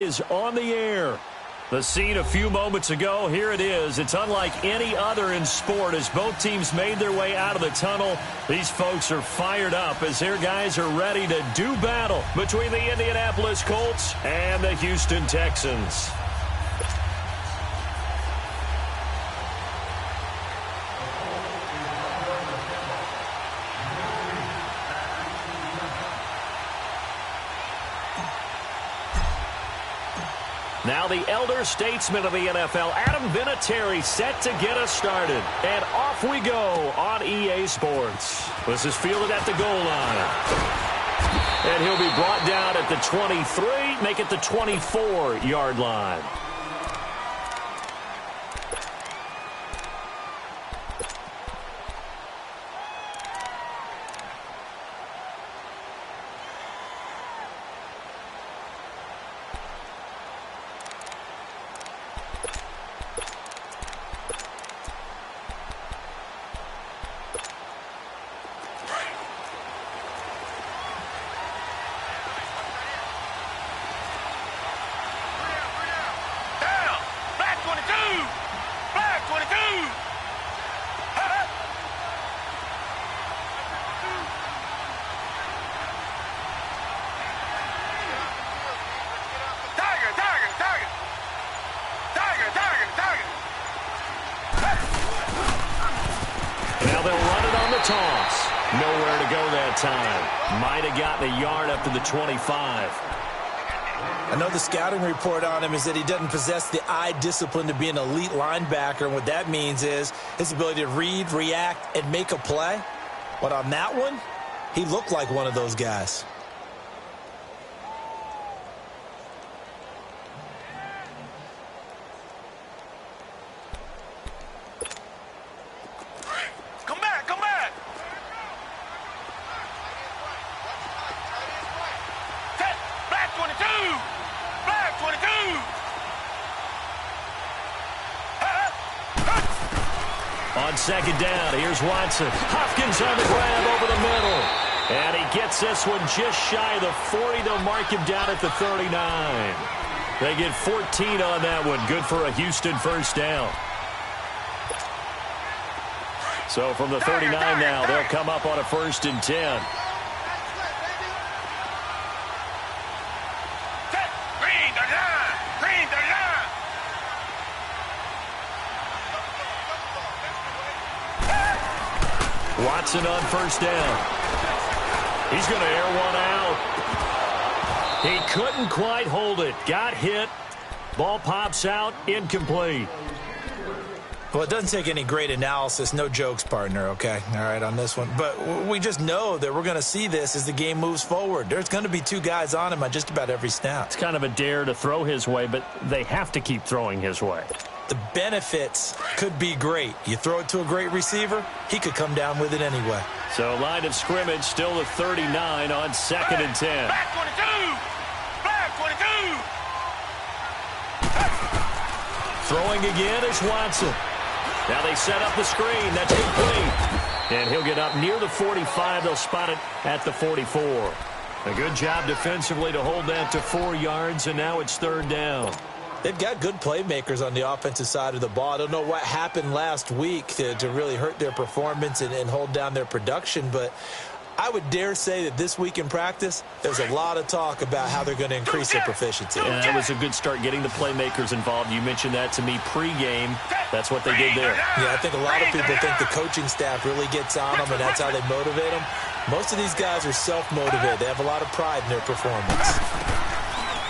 Is on the air. The scene a few moments ago, here it is. It's unlike any other in sport as both teams made their way out of the tunnel. These folks are fired up as their guys are ready to do battle between the Indianapolis Colts and the Houston Texans. Now the elder statesman of the NFL, Adam Vinatieri, set to get us started. And off we go on EA Sports. This is fielded at the goal line. And he'll be brought down at the 23, make it the 24-yard line. Toss. Nowhere to go that time. Might have gotten a yard up to the 25. I know the scouting report on him is that he doesn't possess the eye discipline to be an elite linebacker. And what that means is his ability to read, react, and make a play. But on that one, he looked like one of those guys. On second down, here's Watson. Hopkins on the grab over the middle. And he gets this one just shy of the 40. They'll mark him down at the 39. They get 14 on that one. Good for a Houston first down. So from the 39 now, they'll come up on a 1st and 10. Watson on 1st down. He's going to air one out. He couldn't quite hold it. Got hit. Ball pops out. Incomplete. Well, it doesn't take any great analysis. No jokes, partner, okay? All right, on this one. But we just know that we're going to see this as the game moves forward. There's going to be 2 guys on him on just about every snap. It's kind of a dare to throw his way, but they have to keep throwing his way. The benefits could be great. You throw it to a great receiver, he could come down with it anyway. So line of scrimmage still the 39 on 2nd and 10. Back 22! Back 22! Throwing again is Watson. Now they set up the screen. That's complete. And he'll get up near the 45. They'll spot it at the 44. A good job defensively to hold that to 4 yards, and now it's 3rd down. They've got good playmakers on the offensive side of the ball. I don't know what happened last week to really hurt their performance and hold down their production, but I would dare say that this week in practice, there's a lot of talk about how they're going to increase their proficiency. And that was a good start getting the playmakers involved. You mentioned that to me pregame. That's what they did there. Yeah, I think a lot of people think the coaching staff really gets on them, and that's how they motivate them. Most of these guys are self-motivated. They have a lot of pride in their performance.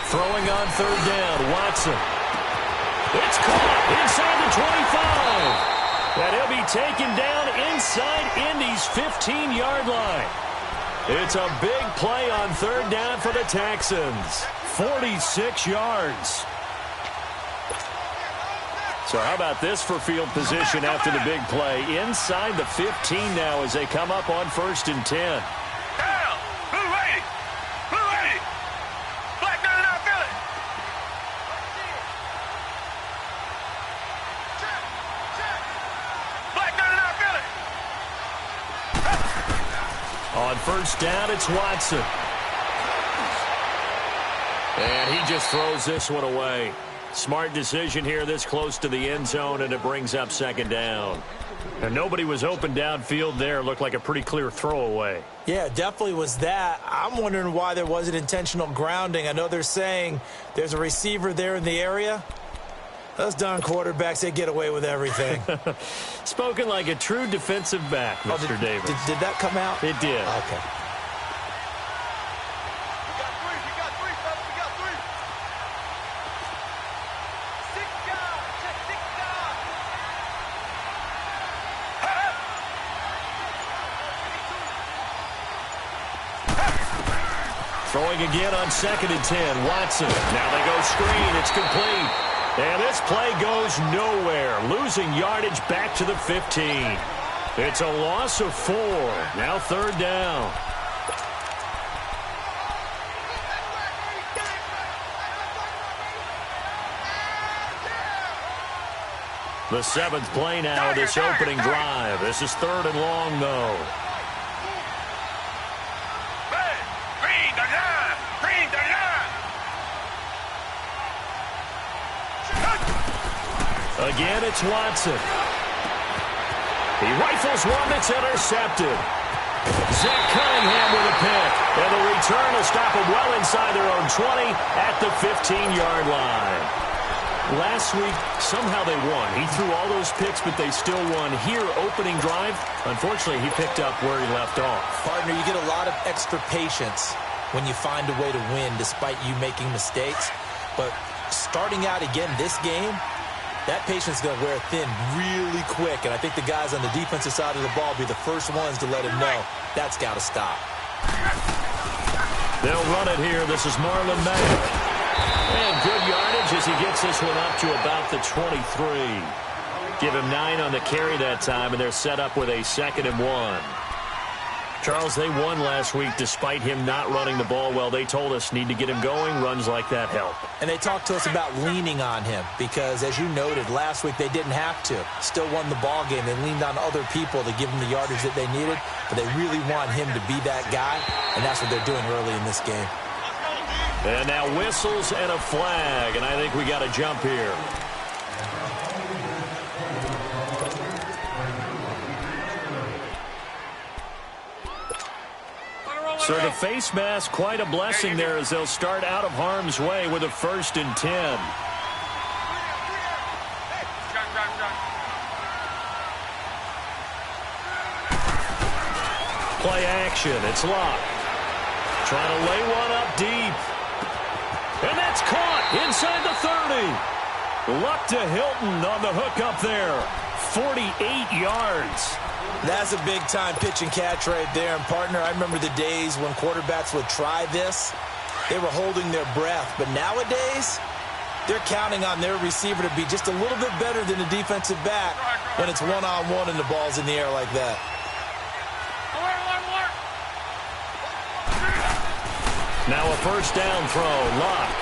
Throwing on 3rd down, Watson. It's caught inside the 25. And he'll be taken down inside Indy's 15-yard line. It's a big play on 3rd down for the Texans. 46 yards. So how about this for field position after the big play? Inside the 15 now as they come up on 1st and 10. On 1st down, it's Watson. And he just throws this one away. Smart decision here this close to the end zone, and it brings up second down. And nobody was open downfield there. Looked like a pretty clear throwaway. Yeah, definitely was that. I'm wondering why there wasn't intentional grounding. I know they're saying there's a receiver there in the area. Those darn quarterbacks, they get away with everything. Spoken like a true defensive back, Mr. Davis. Did that come out? It did. Okay. Throwing again on 2nd and 10. Watson. Now they go screen. It's complete. And this play goes nowhere. Losing yardage back to the 15. It's a loss of 4. Now 3rd down. The 7th play now of this opening drive. This is 3rd and long, though. Again, it's Watson. He rifles one that's intercepted. Zach Cunningham with a pick. And the return will stop him well inside their own 20 at the 15-yard line. Last week, somehow they won. He threw all those picks, but they still won. Here, opening drive, unfortunately, he picked up where he left off. Partner, you get a lot of extra patience when you find a way to win despite you making mistakes. But starting out again this game, that patience is going to wear thin really quick, and I think the guys on the defensive side of the ball will be the first ones to let him know that's got to stop. They'll run it here. This is Marlon Mack. And good yardage as he gets this one up to about the 23. Give him 9 on the carry that time, and they're set up with a 2nd and 1. Charles, they won last week despite him not running the ball well. They told us need to get him going. Runs like that help. And they talked to us about leaning on him because, as you noted, last week they didn't have to. Still won the ball game. They leaned on other people to give them the yardage that they needed, but they really want him to be that guy, and that's what they're doing early in this game. And now whistles and a flag, and I think we got a jump here. So the face mask, quite a blessing there as they'll start out of harm's way with a 1st and 10. Play action. It's Locke. Trying to lay one up deep. And that's caught inside the 30. Luck to Hilton on the hook up there. 48 yards. That's a big-time pitch and catch right there. And, partner, I remember the days when quarterbacks would try this. They were holding their breath. But nowadays, they're counting on their receiver to be just a little bit better than the defensive back when it's one-on-one and the ball's in the air like that. Now a 1st down throw. Locke.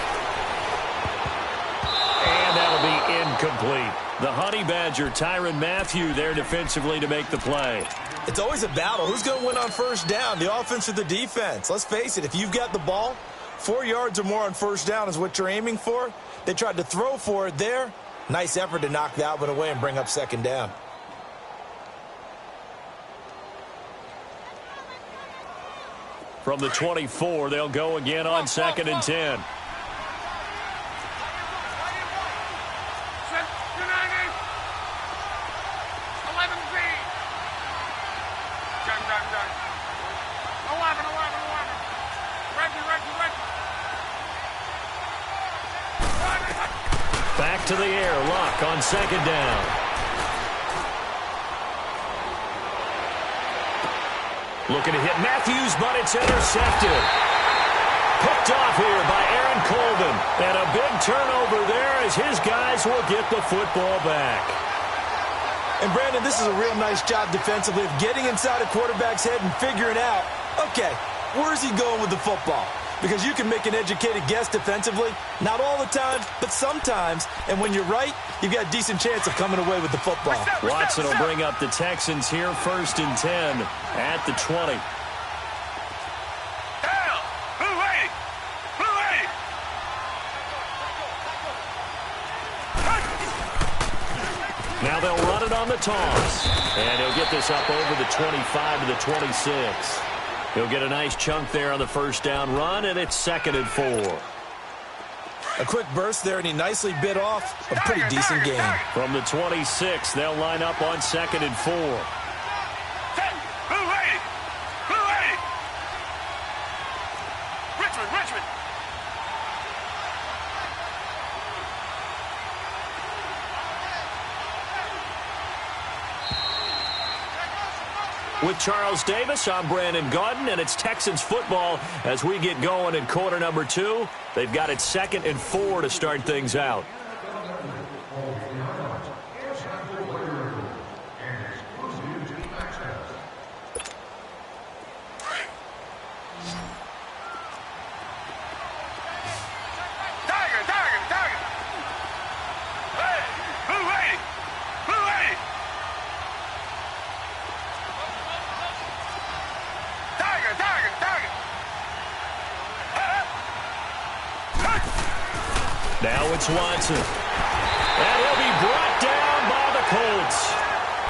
And that'll be incomplete. The Honey Badger, Tyrann Mathieu, there defensively to make the play. It's always a battle. Who's going to win on 1st down, the offense or the defense? Let's face it, if you've got the ball, 4 yards or more on 1st down is what you're aiming for. They tried to throw for it there. Nice effort to knock that one away and bring up 2nd down. From the 24, they'll go again on 2nd and 10. Back to the air. Locke on 2nd down. Looking to hit Matthews, but it's intercepted. Picked off here by Aaron Colvin. And a big turnover there as his guys will get the football back. And, Brandon, this is a real nice job defensively of getting inside a quarterback's head and figuring out, okay, where's he going with the football? Because you can make an educated guess defensively. Not all the time, but sometimes. And when you're right, you've got a decent chance of coming away with the football. Watson will bring up the Texans here, 1st and 10 at the 20. Down. Blue 80. Blue 80. Now they'll run it on the toss. And he'll get this up over the 25 to the 26. He'll get a nice chunk there on the first down run, and it's 2nd and 4. A quick burst there, and he nicely bit off a pretty decent gain. From the 26, they'll line up on 2nd and 4. Richmond. With Charles Davis, I'm Brandon Gaudin, and it's Texans football as we get going in quarter number 2. They've got it 2nd and 4 to start things out. Now it's Watson. And he'll be brought down by the Colts.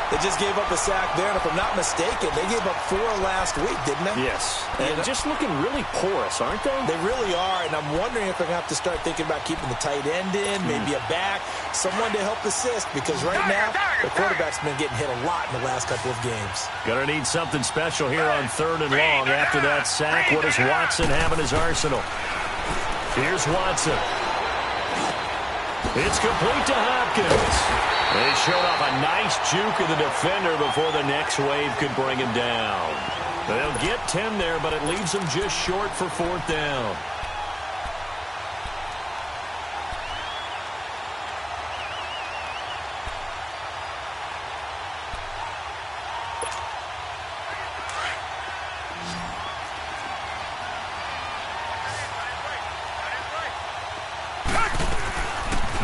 They just gave up a sack there, and if I'm not mistaken, they gave up 4 last week, didn't they? Yes. And just looking really porous, aren't they? They really are, and I'm wondering if they're going to have to start thinking about keeping the tight end in, maybe a back, someone to help assist, because right now, the quarterback's been getting hit a lot in the last couple of games. Gonna need something special here on 3rd and long after that sack. What does Watson have in his arsenal? Here's Watson. It's complete to Hopkins. They showed off a nice juke of the defender before the next wave could bring him down. They'll get 10 there, but it leaves them just short for 4th down.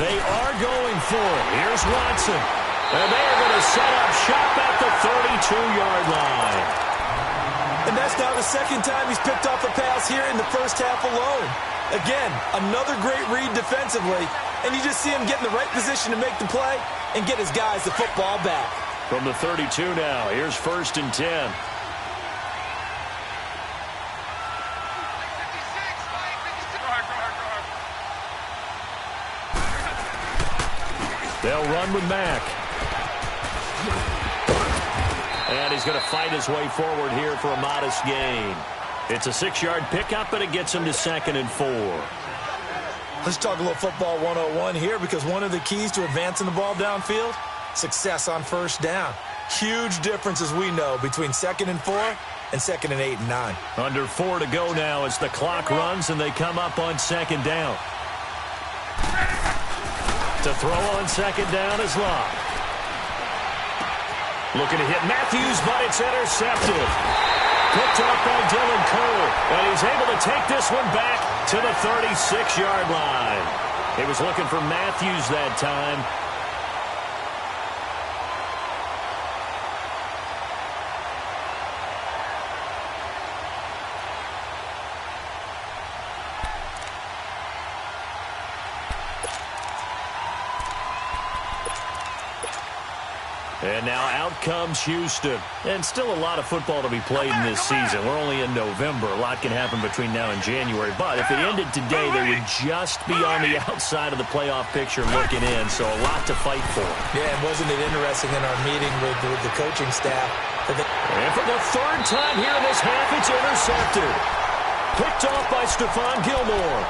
They are going for it. Here's Watson. And they are going to set up shop at the 32-yard line. And that's now the second time he's picked off a pass here in the first half alone. Again, another great read defensively. And you just see him get in the right position to make the play and get his guys the football back. From the 32 now, here's 1st and 10. They'll run with Mack. And he's going to fight his way forward here for a modest gain. It's a 6-yard pickup, and it gets him to 2nd and 4. Let's talk a little football 101 here, because one of the keys to advancing the ball downfield, success on first down. Huge difference, as we know, between 2nd and 4 and 2nd and 8 and 9. Under 4 to go now as the clock runs, and they come up on 2nd down. To throw on 2nd down is Locke. Looking to hit Matthews, but it's intercepted. Picked up by Dylan Cole, and he's able to take this one back to the 36-yard line. He was looking for Matthews that time. And now out comes Houston. And still a lot of football to be played in this season. We're only in November. A lot can happen between now and January. But if it ended today, they would just be on the outside of the playoff picture looking in. So a lot to fight for. Yeah, and wasn't it interesting in our meeting with the coaching staff? And for the 3rd time here in this half, it's intercepted. Picked off by Stephon Gilmore.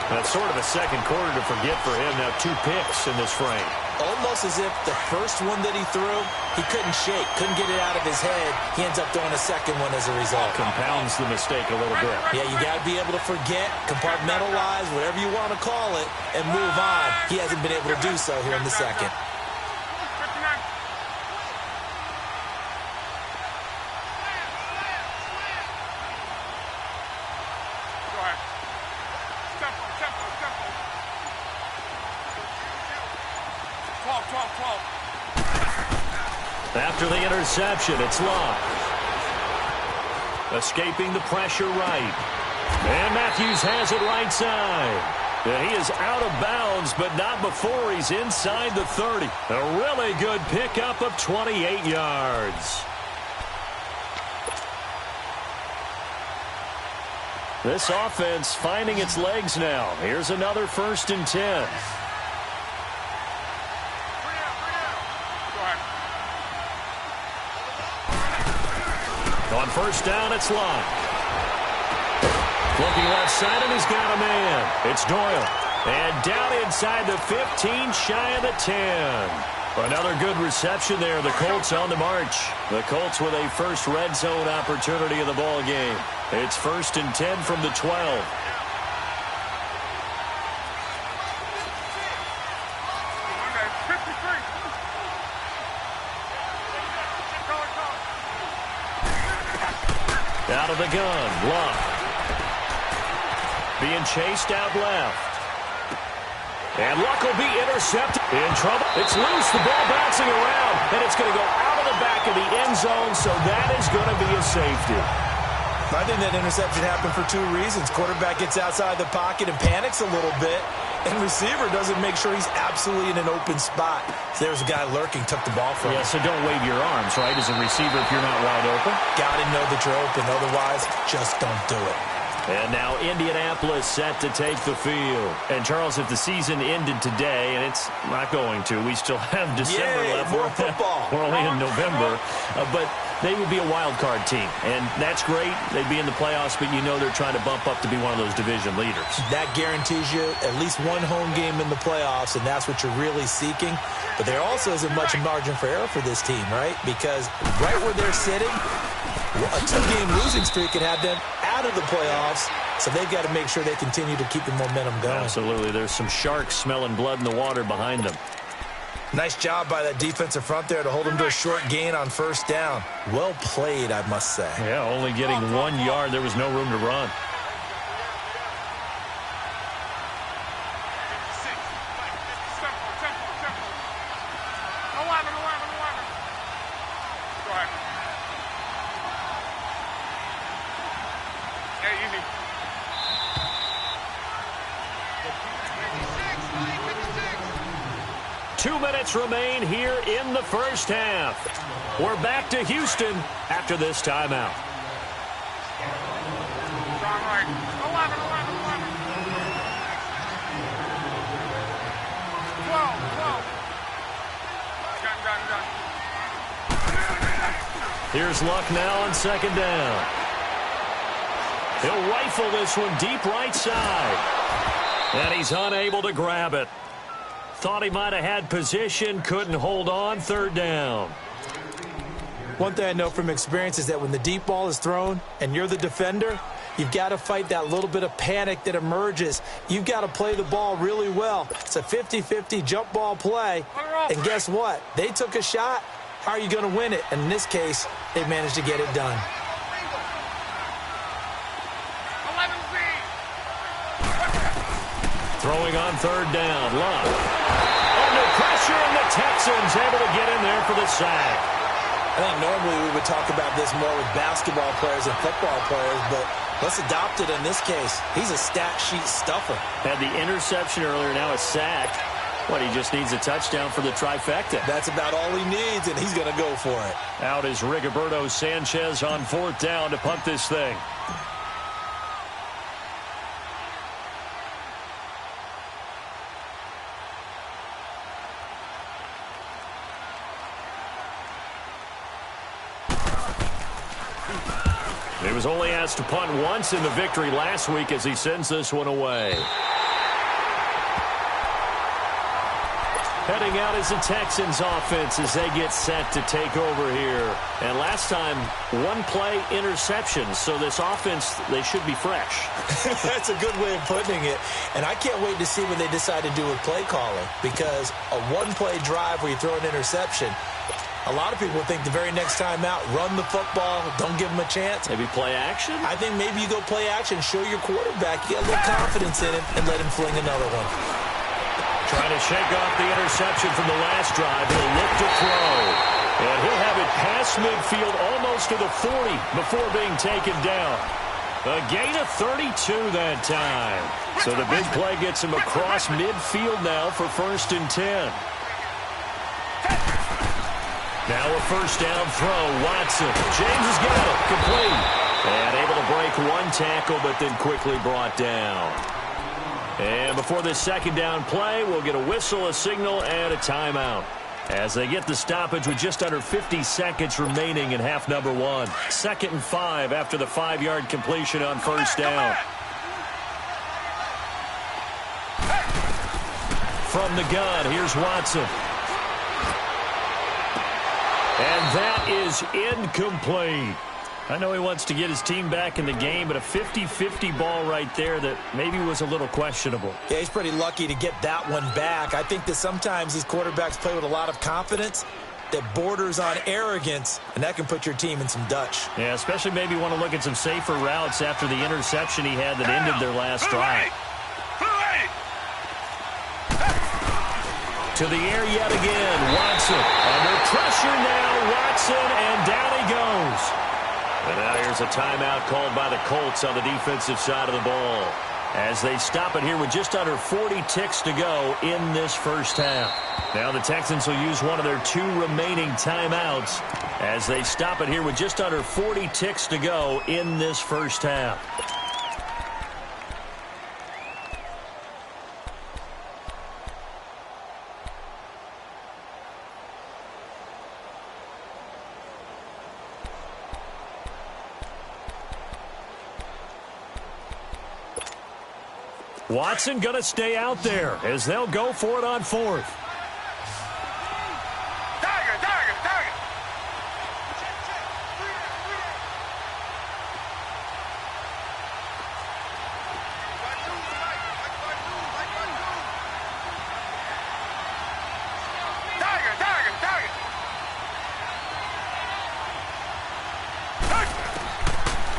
That's sort of a second quarter to forget for him. Now 2 picks in this frame. Almost as if the first one that he threw, he couldn't shake, couldn't get it out of his head. He ends up throwing a second one as a result. Compounds the mistake a little bit. Yeah, you got to be able to forget, compartmentalize, whatever you want to call it, and move on. He hasn't been able to do so here in the second. After the interception, it's Locke. Escaping the pressure right. And Matthews has it right side. And he is out of bounds bounds, but not before he's inside the 30. A really good pickup of 28 yards. This offense finding its legs now. Here's another 1st and 10. On 1st down, it's Locke. Looking left side, and he's got a man. It's Doyle. And down inside the 15, shy of the 10. Another good reception there. The Colts on the march. The Colts with a first red zone opportunity of the ball game. It's 1st and 10 from the 12. Out of the gun, Locke. Being chased out left. And Luck will be intercepted. In trouble. It's loose. The ball bouncing around. And it's going to go out of the back of the end zone, so that is going to be a safety. I think that interception happened for 2 reasons. Quarterback gets outside the pocket and panics a little bit. And receiver doesn't make sure he's absolutely in an open spot. So there's a guy lurking, took the ball from him. Yeah, so don't wave your arms, right, as a receiver if you're not wide open. Got to know that you're open. Otherwise, just don't do it. And now Indianapolis set to take the field. And, Charles, if the season ended today, and it's not going to, we still have December left. More football. We're only in November. But they would be a wild card team. And that's great. They'd be in the playoffs, but you know they're trying to bump up to be one of those division leaders. That guarantees you at least one home game in the playoffs, and that's what you're really seeking. But there also isn't much margin for error for this team, right? Because right where they're sitting, a 2-game losing streak could have them out of the playoffs, so they've got to make sure they continue to keep the momentum going. Absolutely. There's some sharks smelling blood in the water behind them. Nice job by that defensive front there to hold them to a short gain on 1st down. Well played, I must say. Yeah, only getting 1 yard. There was no room to run. Remain here in the 1st half. We're back to Houston after this timeout. Here's Luck now on 2nd down. He'll rifle this one deep right side. And he's unable to grab it. Thought he might have had position, couldn't hold on. 3rd down. One thing I know from experience is that when the deep ball is thrown and you're the defender, you've got to fight that little bit of panic that emerges. You've got to play the ball really well. It's a 50-50 jump ball play. And guess what? They took a shot. How are you going to win it? And in this case, they managed to get it done. Throwing on 3rd down. Luck. Under pressure, and the Texans able to get in there for the sack. I think normally we would talk about this more with basketball players and football players, but let's adopt it in this case. He's a stat sheet stuffer. Had the interception earlier, now a sack. What, he just needs a touchdown for the trifecta. That's about all he needs, and he's going to go for it. Out is Rigoberto Sanchez on 4th down to punt this thing. He was only asked to punt once in the victory last week as he sends this one away. Heading out is the Texans offense as they get set to take over here. And last time, 1-play interception. So this offense, they should be fresh. That's a good way of putting it. And I can't wait to see what they decide to do with play calling. Because a 1-play drive where you throw an interception, a lot of people think the very next time out, run the football, don't give him a chance. Maybe play action? I think maybe you go play action, show your quarterback, you get a little confidence in him, and let him fling another one. Trying to shake off the interception from the last drive. He'll look to throw. And he'll have it past midfield almost to the 40 before being taken down. A gain of 32 that time. So the big play gets him across midfield now for 1st and 10. Now a first down throw. Watson. James has got it. Complete. And able to break one tackle, but then quickly brought down. And before this second down play, we'll get a whistle, a signal, and a timeout, as they get the stoppage with just under 50 seconds remaining in half number 1. 2nd and 5 after the 5-yard completion on first down. From the gun, here's Watson. And that is incomplete. I know he wants to get his team back in the game, but a 50-50 ball right there that maybe was a little questionable. Yeah, he's pretty lucky to get that one back. I think that sometimes these quarterbacks play with a lot of confidence that borders on arrogance, and that can put your team in some Dutch. Yeah, especially maybe want to look at some safer routes after the interception he had that ended their last drive. To the air yet again. Watson under pressure now. Watson, and down he goes. And now here's a timeout called by the Colts on the defensive side of the ball, as they stop it here with just under 40 ticks to go in this first half. Now the Texans will use one of their 2 remaining timeouts as they stop it here with just under 40 ticks to go in this first half. Watson going to stay out there as they'll go for it on 4th. Target.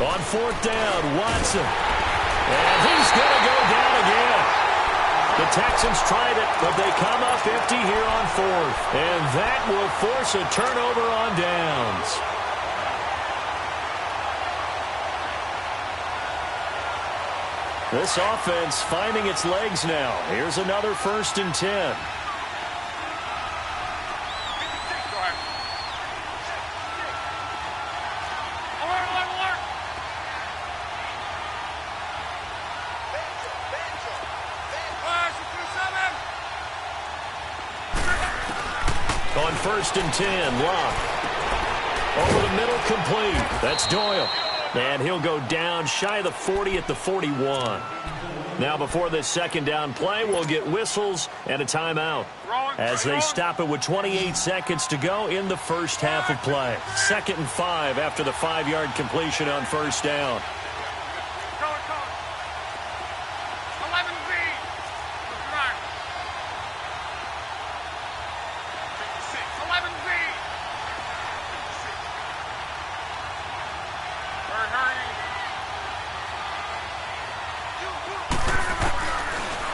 On 4th down, Watson. And he's going to go down again. The Texans tried it, but they come up empty here on 4th. And that will force a turnover on downs. This offense finding its legs now. Here's another 1st and 10. On 1st and 10, Locke. Over the middle, complete. That's Doyle. And he'll go down shy of the 40 at the 41. Now before this second down play, we'll get whistles and a timeout, as they stop it with 28 seconds to go in the first half of play. 2nd and 5 after the 5-yard completion on first down.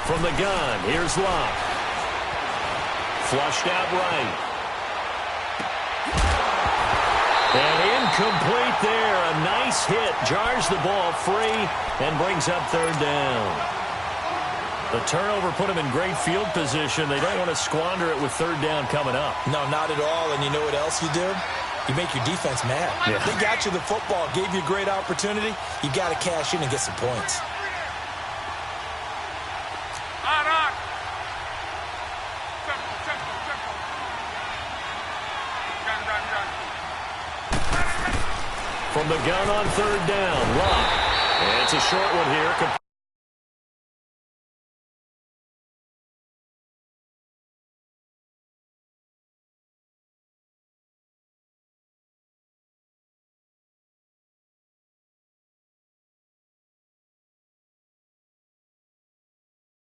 From the gun, here's Locke. Flushed out right. And incomplete there. A nice hit. Jars the ball free and brings up 3rd down. The turnover put them in great field position. They don't want to squander it with 3rd down coming up. No, not at all. And you know what else you do? You make your defense mad. Yeah. They got you the football, gave you a great opportunity. You got to cash in and get some points. From the gun on 3rd down, Locke. And it's a short one here.